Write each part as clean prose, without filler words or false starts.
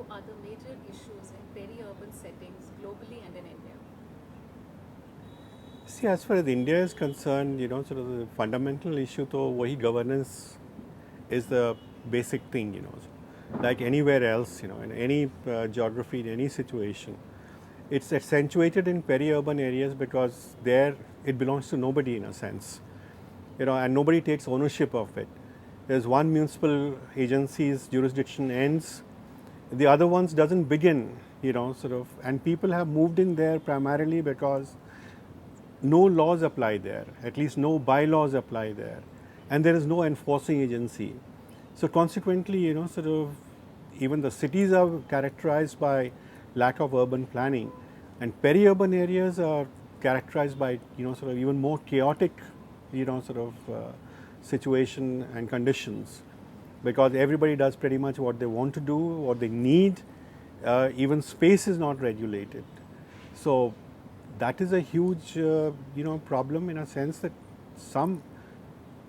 are the major issues in peri-urban settings globally and in India? See, as far as India is concerned, sort of the fundamental issue to wahi governance is the basic thing, like anywhere else, in any geography, in any situation. It's accentuated in peri-urban areas because there it belongs to nobody in a sense, and nobody takes ownership of it. There's one municipal agency's jurisdiction ends, the other ones doesn't begin, and people have moved in there primarily because no laws apply there, at least no bylaws apply there, and there is no enforcing agency. So consequently, even the cities are characterized by lack of urban planning, and peri-urban areas are characterized by even more chaotic, situation and conditions, because everybody does pretty much what they want to do, what they need. Even space is not regulated. So that is a huge problem, in a sense that some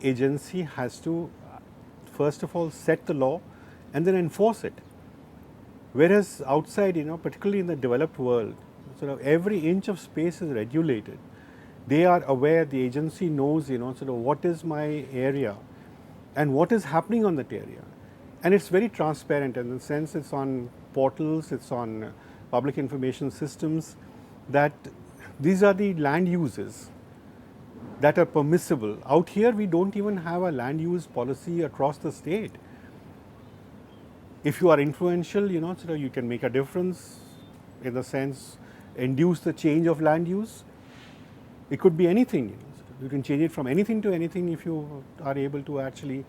agency has to first of all set the law and then enforce it. Whereas outside, particularly in the developed world, sort of every inch of space is regulated. They are aware, the agency knows, what is my area and what is happening on that area. And it's very transparent in the sense it's on portals, it's on public information systems, that these are the land uses that are permissible. Out here, we don't even have a land use policy across the state. If you are influential, you can make a difference, in the sense, induce the change of land use. It could be anything. You can change it from anything to anything if you are able to actually,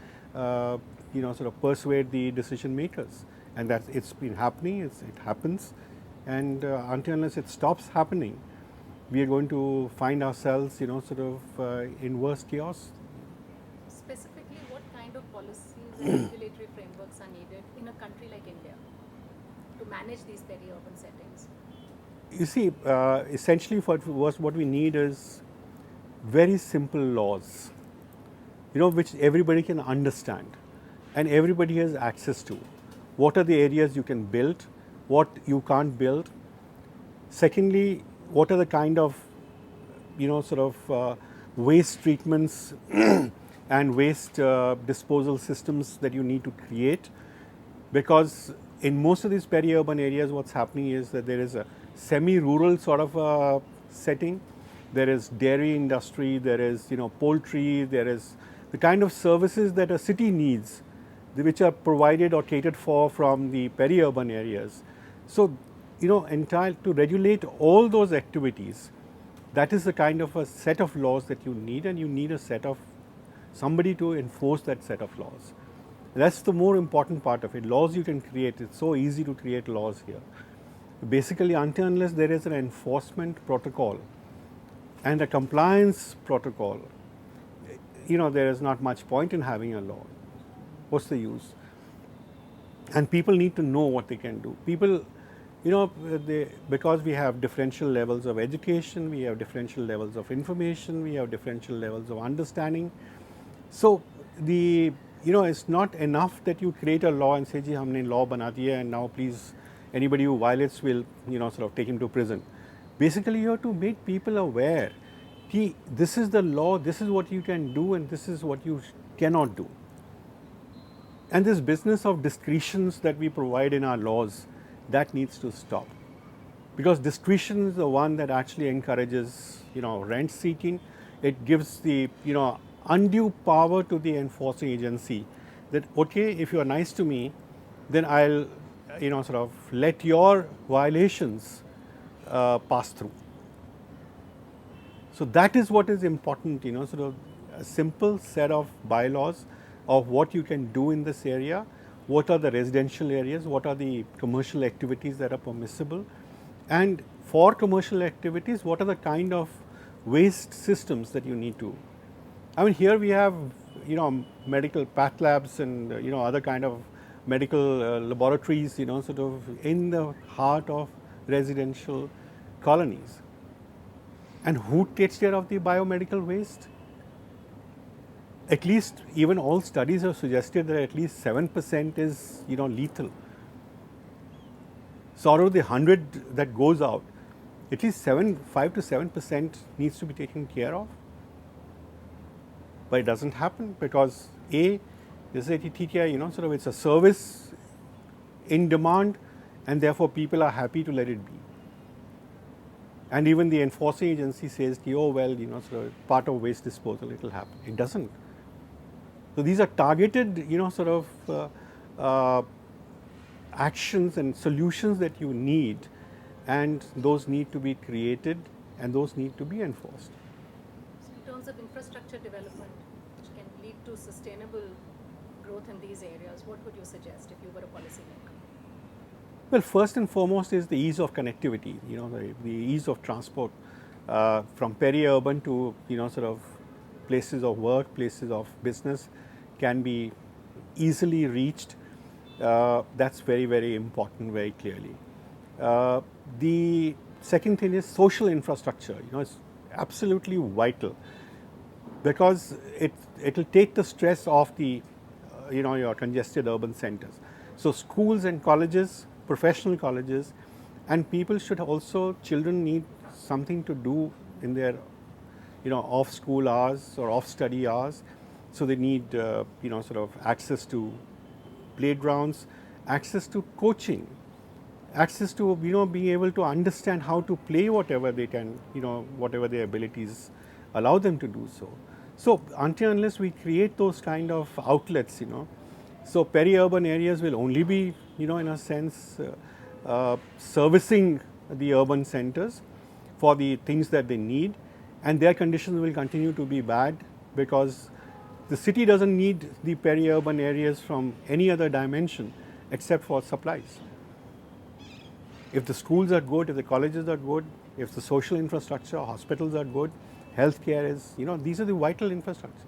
persuade the decision makers. And that it's been happening. It happens, and until unless it stops happening, we are going to find ourselves, in worse chaos. Specifically, what kind of policies and regulatory frameworks are needed in a country like India to manage these peri-urban settings? You see, essentially, what we need is very simple laws, which everybody can understand and everybody has access to. What are the areas you can build, what you can't build? Secondly, what are the kind of, waste treatments and waste disposal systems that you need to create? Because in most of these peri-urban areas, what's happening is that there is a semi-rural sort of setting. There is dairy industry, there is poultry, there is the kind of services that a city needs, which are provided or catered for from the peri-urban areas. So, to regulate all those activities, that is the kind of a set of laws that you need, and you need a set of somebody to enforce that set of laws. That's the more important part of it. Laws you can create. It's so easy to create laws here. Basically, until unless there is an enforcement protocol and a compliance protocol, there is not much point in having a law. What's the use? And people need to know what they can do. People, because we have differential levels of education, we have differential levels of information, we have differential levels of understanding. So it's not enough that you create a law and say, "Ji, humne law bana diya, and now please, anybody who violates will, take him to prison." Basically, you have to make people aware. This is the law, this is what you can do, and this is what you cannot do. And this business of discretions that we provide in our laws, that needs to stop. Because discretion is the one that actually encourages, rent seeking. It gives the, undue power to the enforcing agency that, okay, if you are nice to me, then I'll, let your violations pass through. So that is what is important, a simple set of bylaws of what you can do in this area, what are the residential areas, what are the commercial activities that are permissible, and for commercial activities, what are the kind of waste systems that you need to. I mean, here we have, medical path labs and, other kind of medical laboratories, in the heart of residential colonies. And who takes care of the biomedical waste? At least, even all studies have suggested that at least 7% is, lethal. So out of the 100 that goes out, at least 5 to 7% needs to be taken care of. But it doesn't happen because A, this is TTI, sort of it's a service in demand, and therefore people are happy to let it be. And even the enforcing agency says, oh well, sort of part of waste disposal, it will happen. It doesn't. So these are targeted, sort of actions and solutions that you need, and those need to be created and those need to be enforced. So in terms of infrastructure development, which can lead to sustainable growth in these areas, what would you suggest if you were a policymaker? Well, first and foremost is the ease of connectivity, the ease of transport from peri-urban to, sort of places of work, places of business can be easily reached. That's very, very important, very clearly. The second thing is social infrastructure. It's absolutely vital because it will take the stress off the, your congested urban centers. So schools and colleges, professional colleges, and people should also, children need something to do in their, off school hours or off study hours. So they need, sort of access to playgrounds, access to coaching, access to, being able to understand how to play whatever they can, whatever their abilities allow them to do so. So until unless we create those kind of outlets, so peri-urban areas will only be, in a sense, servicing the urban centers for the things that they need, and their conditions will continue to be bad because the city doesn't need the peri-urban areas from any other dimension except for supplies. If the schools are good, if the colleges are good, if the social infrastructure, hospitals are good, healthcare is, these are the vital infrastructure.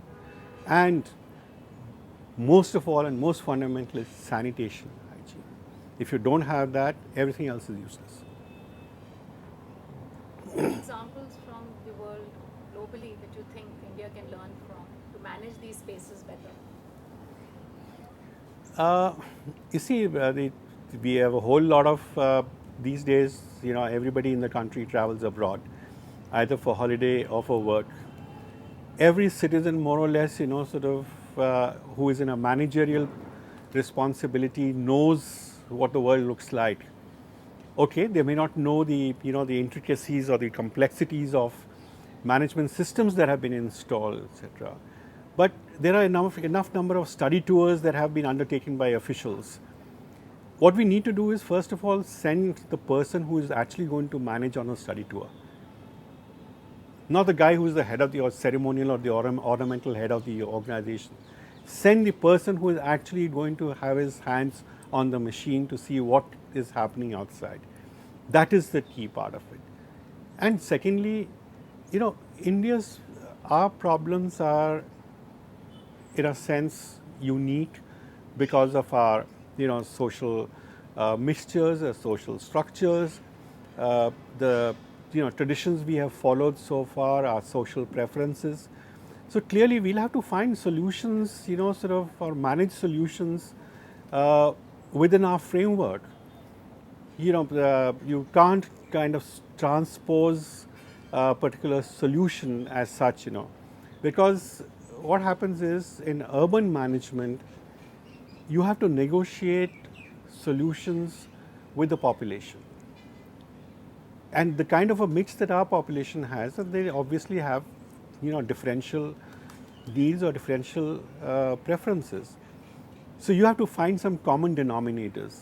And most of all and most fundamental is sanitation, hygiene. If you don't have that, everything else is useless. Examples from the world globally that you think India can learn from to manage these spaces better? You see, we have a whole lot of, these days, everybody in the country travels abroad, either for holiday or for work. Every citizen, more or less, sort of, who is in a managerial responsibility knows what the world looks like. Okay, they may not know the, the intricacies or the complexities of management systems that have been installed, etc. But there are enough number of study tours that have been undertaken by officials. What we need to do is, first of all, send the person who is actually going to manage on a study tour. Not the guy who is the head of the ceremonial or the ornamental head of the organization. Send the person who is actually going to have his hands on the machine to see what is happening outside. That is the key part of it. And secondly, our problems are, in a sense, unique because of our, social mixtures, social structures, the, traditions we have followed so far, our social preferences. So clearly, we'll have to find solutions, sort of, or manage solutions within our framework. You can't kind of transpose a particular solution as such, because what happens is in urban management, you have to negotiate solutions with the population. And the kind of a mix that our population has, they obviously have, differential needs or differential preferences. So you have to find some common denominators.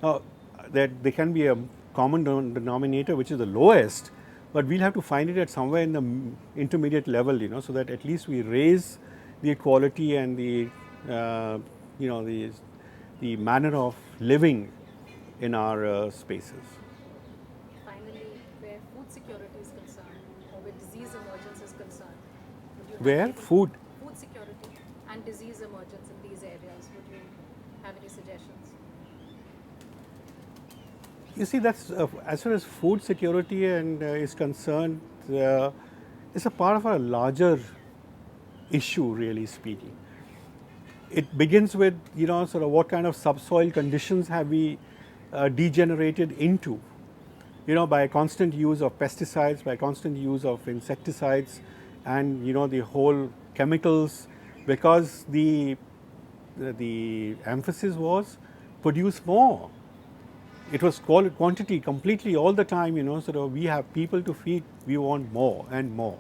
Now, there can be a common denominator which is the lowest, but we'll have to find it at somewhere in the intermediate level, so that at least we raise the equality and the, the manner of living in our spaces. Finally, where food security is concerned or where disease emergence is concerned, would you Where? have Food? Food security and disease emergence in these areas, would you have any suggestions? You see, that's as far as food security and is concerned, it's a part of a larger issue, really speaking. It begins with, sort of what kind of subsoil conditions have we degenerated into, by constant use of pesticides, by constant use of insecticides, and the whole chemicals, because the emphasis was produce more. It was quantity completely all the time, sort of we have people to feed, we want more and more.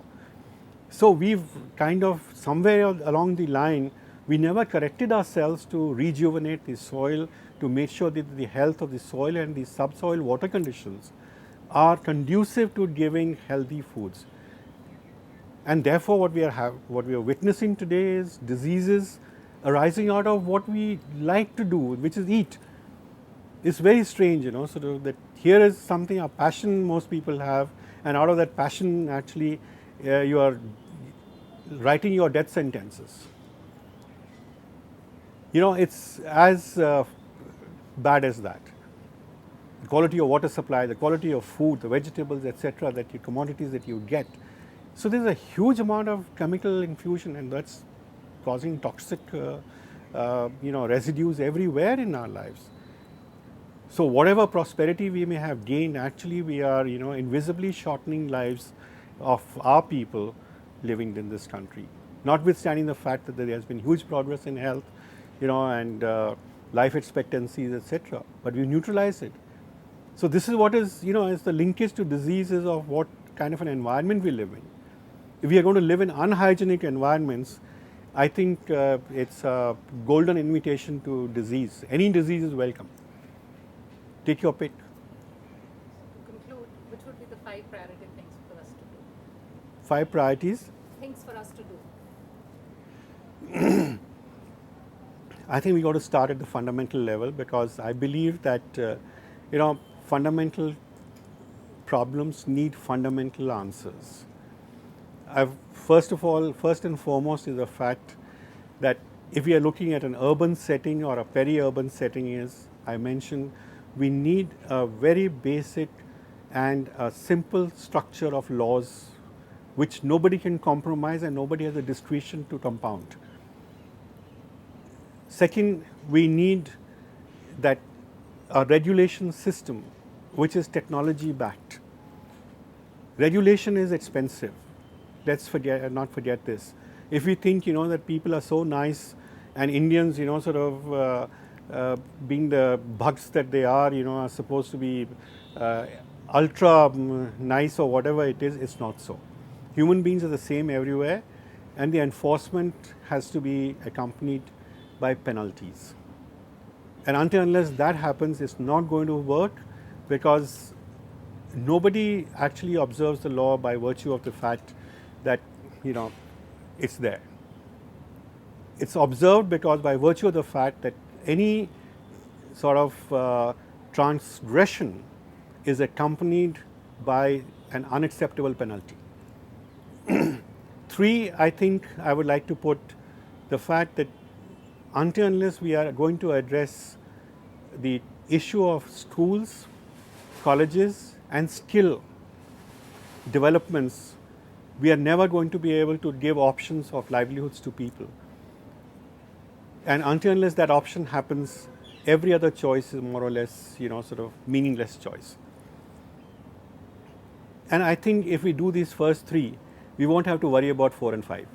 So we've kind of somewhere along the line, we never corrected ourselves to rejuvenate the soil, to make sure that the health of the soil and the subsoil water conditions are conducive to giving healthy foods. And therefore what we are witnessing today is diseases arising out of what we like to do, which is eat. It's very strange, sort of that here is something, a passion most people have, and out of that passion actually you are writing your death sentences. It's as bad as that. The quality of water supply, the quality of food, the vegetables, etc., that you commodities that you get. So there's a huge amount of chemical infusion, and that's causing toxic residues everywhere in our lives. So whatever prosperity we may have gained, actually we are invisibly shortening lives of our people living in this country, notwithstanding the fact that there has been huge progress in health, and life expectancies, etc. But we neutralize it. So this is what is is the linkage to diseases of what kind of an environment we live in. If we are going to live in unhygienic environments, I think it's a golden invitation to disease. Any disease is welcome. Take your pick. To conclude, which would be the 5 priority things for us to do? 5 priorities. Things for us to do. I think we got to start at the fundamental level, because I believe that fundamental problems need fundamental answers. First and foremost is the fact that if we are looking at an urban setting or a peri-urban setting, as I mentioned, we need a very basic and a simple structure of laws which nobody can compromise and nobody has a discretion to compound. Second, we need that a regulation system which is technology backed. Regulation is expensive. Let's not forget this. If we think that people are so nice, and Indians sort of being the bugs that they are supposed to be ultra nice or whatever it is, it's not so. Human beings are the same everywhere, and the enforcement has to be accompanied by penalties. And until unless that happens, it's not going to work, because nobody actually observes the law by virtue of the fact that it's there. It's observed because by virtue of the fact that any sort of transgression is accompanied by an unacceptable penalty. 3, I think I would like to put the fact that until unless we are going to address the issue of schools, colleges and skill developments, we are never going to be able to give options of livelihoods to people. And until unless that option happens, every other choice is more or less, sort of meaningless choice. And I think if we do these first 3, we won't have to worry about 4 and 5.